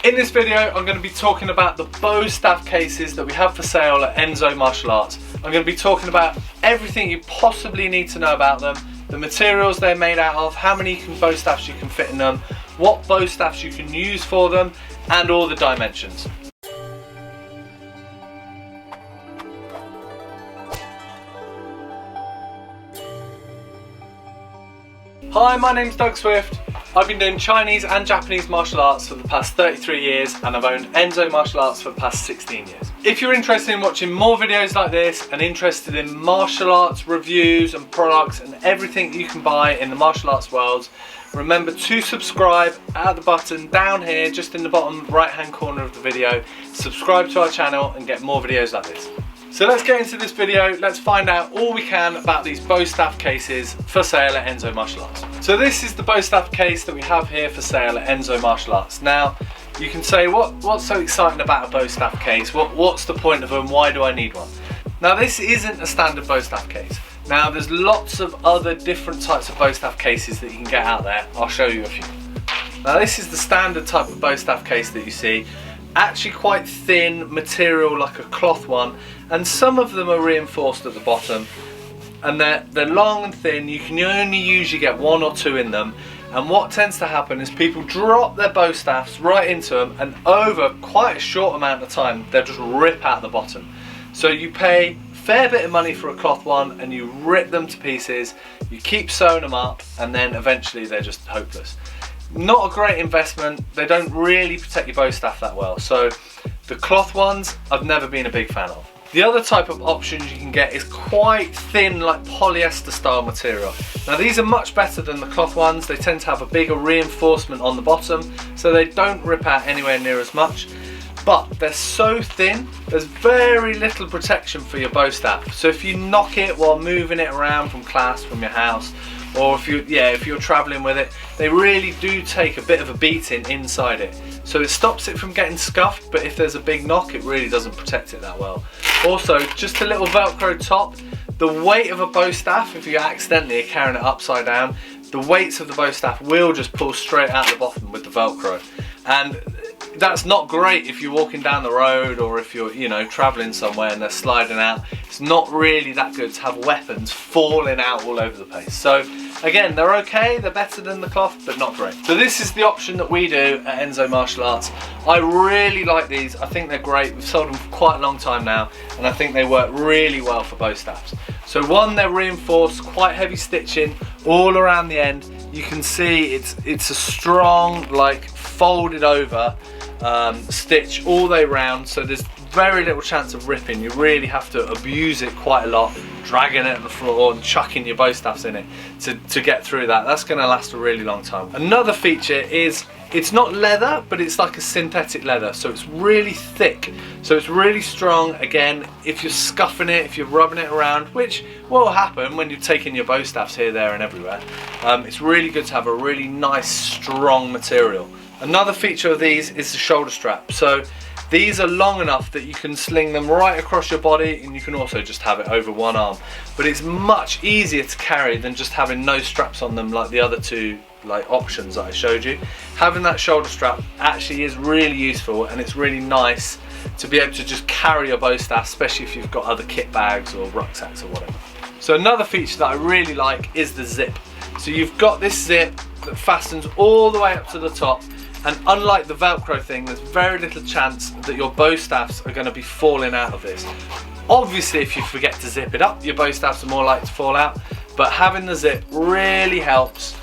In this video, I'm going to be talking about the bow staff cases that we have for sale at Enso Martial Arts. I'm going to be talking about everything you possibly need to know about them, the materials they're made out of, how many bow staffs you can fit in them, what bow staffs you can use for them, and all the dimensions. Hi, my name's Doug Swift. I've been doing Chinese and Japanese martial arts for the past 33 years and I've owned Enso Martial Arts for the past 16 years. If you're interested in watching more videos like this and interested in martial arts reviews and products and everything you can buy in the martial arts world, remember to subscribe at the button down here, just in the bottom right hand corner of the video. Subscribe to our channel and get more videos like this. So let's get into this video, let's find out all we can about these bow staff cases for sale at Enso Martial Arts. So this is the bow staff case that we have here for sale at Enso Martial Arts. Now, you can say, what's so exciting about a bow staff case? What's the point of them? Why do I need one? Now, this isn't a standard bow staff case. Now, there's lots of other different types of bow staff cases that you can get out there. I'll show you a few. Now, this is the standard type of bow staff case that you see. Actually quite thin material, like a cloth one, and some of them are reinforced at the bottom, and they're long and thin. You can only usually get one or two in them, and what tends to happen is people drop their bow staffs right into them, and over quite a short amount of time they'll just rip out the bottom. So you pay a fair bit of money for a cloth one and you rip them to pieces, you keep sewing them up, and then eventually they're just hopeless. Not a great investment. They don't really protect your bow staff that well. So the cloth ones I've never been a big fan of. The other type of options you can get is quite thin, like polyester style material. Now these are much better than the cloth ones. They tend to have a bigger reinforcement on the bottom, so they don't rip out anywhere near as much. But they're so thin, there's very little protection for your bow staff. So if you knock it while moving it around from class, from your house, or if you're traveling with it, they really do take a bit of a beating inside it. So it stops it from getting scuffed, but if there's a big knock, it really doesn't protect it that well. Also, just a little Velcro top. The weight of a bow staff, if you accidentally are carrying it upside down, the weights of the bow staff will just pull straight out the bottom with the Velcro. And that's not great if you're walking down the road, or if you're, traveling somewhere and they're sliding out. It's not really that good to have weapons falling out all over the place. So again, they're okay, they're better than the cloth, but not great. So this is the option that we do at Enso Martial Arts. I really like these. I think they're great. We've sold them for quite a long time now, and I think they work really well for bow staffs. So one, they're reinforced, quite heavy stitching all around the end. You can see it's a strong, like folded over stitch all the way around, so there's very little chance of ripping. You really have to abuse it quite a lot, dragging it on the floor and chucking your bow staffs in it to get through that. That's going to last a really long time. Another feature is it's not leather, but it's like a synthetic leather, so it's really thick, so it's really strong. Again, if you're scuffing it, if you're rubbing it around, which will happen when you're taking your bow staffs here, there and everywhere, it's really good to have a really nice strong material. Another feature of these is the shoulder strap. So these are long enough that you can sling them right across your body, and you can also just have it over one arm. But it's much easier to carry than just having no straps on them like the other two options that I showed you. Having that shoulder strap actually is really useful, and it's really nice to be able to just carry your bow staff, especially if you've got other kit bags or rucksacks or whatever. So another feature that I really like is the zip. So you've got this zip that fastens all the way up to the top, and unlike the Velcro thing, there's very little chance that your bow staffs are going to be falling out of this. Obviously, if you forget to zip it up, your bow staffs are more likely to fall out, but having the zip really helps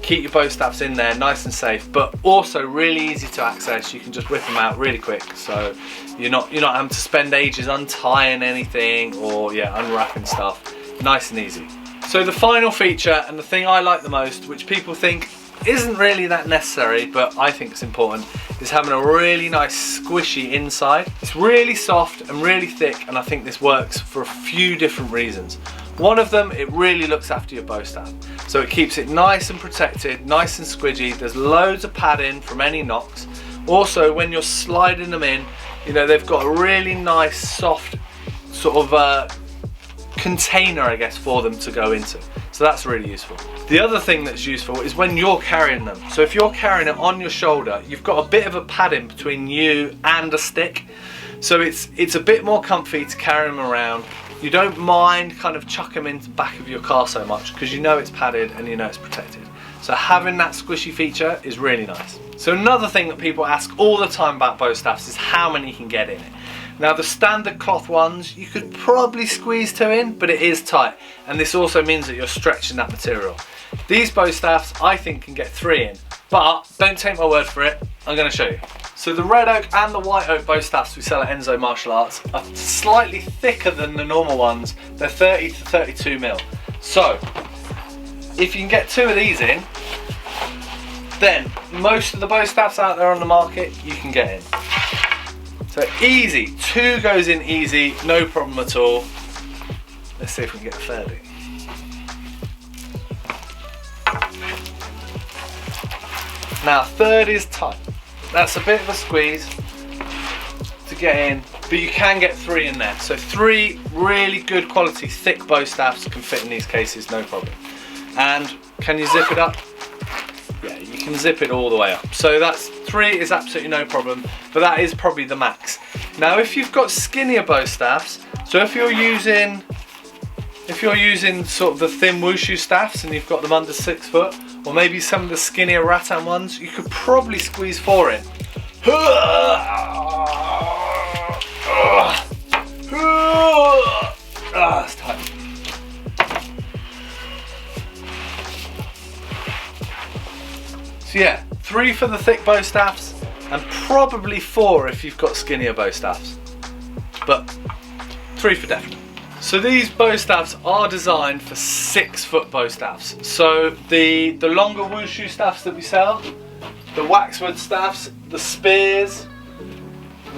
keep your bow staffs in there nice and safe, but also really easy to access. You can just whip them out really quick, so you're not having to spend ages untying anything or unwrapping stuff. Nice and easy. So the final feature, and the thing I like the most, which people think isn't really that necessary, but I think it's important, is having a really nice squishy inside. It's really soft and really thick, and I think this works for a few different reasons. One of them, it really looks after your bow staff. So it keeps it nice and protected, nice and squidgy. There's loads of padding from any knocks. Also, when you're sliding them in, they've got a really nice soft sort of container, I guess, for them to go into. So that's really useful. The other thing that's useful is when you're carrying them. So if you're carrying it on your shoulder, you've got a bit of a padding between you and a stick. So it's a bit more comfy to carry them around. You don't mind kind of chuck them into the back of your car so much because you know it's padded and you know it's protected. So having that squishy feature is really nice. So another thing that people ask all the time about bow staffs is how many you can get in it. Now the standard cloth ones, you could probably squeeze 2 in, but it is tight. And this also means that you're stretching that material. These bow staffs, I think, can get 3 in, but don't take my word for it, I'm gonna show you. So the red oak and the white oak bow staffs we sell at Enso Martial Arts are slightly thicker than the normal ones. They're 30 to 32 mil. So if you can get 2 of these in, then most of the bow staffs out there on the market, you can get in. So easy, 2 goes in easy, no problem at all. Let's see if we can get a third in. Now third is tight. That's a bit of a squeeze to get in, but you can get 3 in there. So 3 really good quality thick bow staffs can fit in these cases, no problem. And can you zip it up? Yeah, you can zip it all the way up. So that's 3 is absolutely no problem, but that is probably the max. Now if you've got skinnier bow staffs, so if you're using sort of the thin wushu staffs and you've got them under 6 foot, or maybe some of the skinnier rattan ones, you could probably squeeze 4 in. That's tight. So yeah, 3 for the thick bow staffs, and probably 4 if you've got skinnier bow staffs. But 3 for definite. So these bow staffs are designed for 6 foot bow staffs. So the longer wushu staffs that we sell, the waxwood staffs, the spears,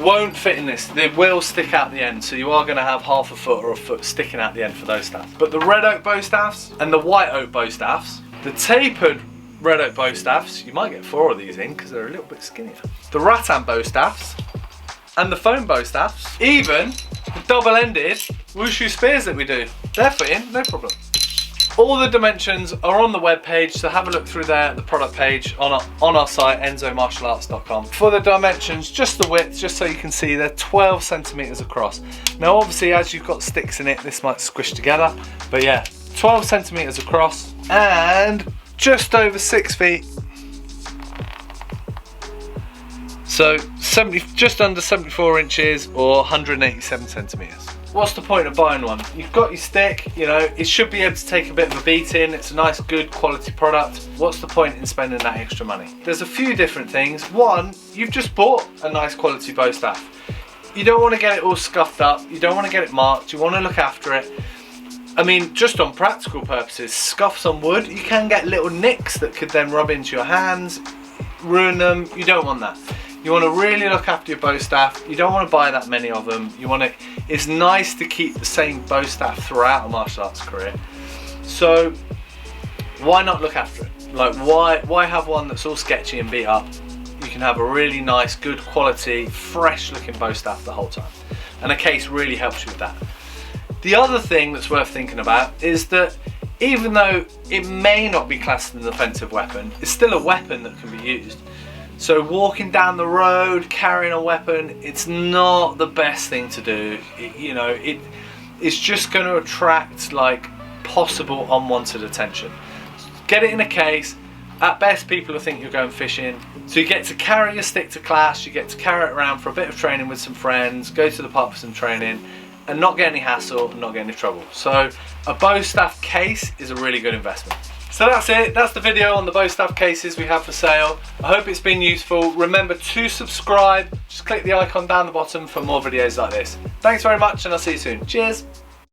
won't fit in this. They will stick out the end, so you are going to have half a foot or a foot sticking out the end for those staffs. But the red oak bow staffs and the white oak bow staffs, the tapered red oak bow staffs, you might get 4 of these in because they're a little bit skinnier. The rattan bow staffs and the foam bow staffs, even the double-ended wushu spears that we do, they're fit in, no problem. All the dimensions are on the web page, so have a look through there, the product page on our site, ensomartialarts.com. For the dimensions, just the width, just so you can see, they're 12 centimeters across. Now obviously as you've got sticks in it, this might squish together, but yeah, 12 centimeters across and just over 6 feet. So just under 74 inches or 187 centimeters. What's the point of buying one? You've got your stick, you know, it should be able to take a bit of a beating. It's a nice, good quality product. What's the point in spending that extra money? There's a few different things. One, you've just bought a nice quality bow staff. You don't want to get it all scuffed up. You don't want to get it marked. You want to look after it. I mean, just on practical purposes, scuffs on wood, you can get little nicks that could then rub into your hands, ruin them. You don't want that. You want to really look after your bow staff. You don't want to buy that many of them. It's nice to keep the same bow staff throughout a martial arts career. So why not look after it? Like why have one that's all sketchy and beat up? You can have a really nice, good quality, fresh looking bow staff the whole time. And a case really helps you with that. The other thing that's worth thinking about is that even though it may not be classed as an offensive weapon, it's still a weapon that can be used. So walking down the road, carrying a weapon, it's not the best thing to do. It's just going to attract like possible unwanted attention. Get it in a case. At best, people will think you're going fishing. So you get to carry your stick to class, you get to carry it around for a bit of training with some friends, go to the park for some training, and not get any hassle and not get any trouble. So a bow staff case is a really good investment. So that's it, that's the video on the bow staff cases we have for sale. I hope it's been useful. Remember to subscribe, just click the icon down the bottom for more videos like this. Thanks very much and I'll see you soon. Cheers.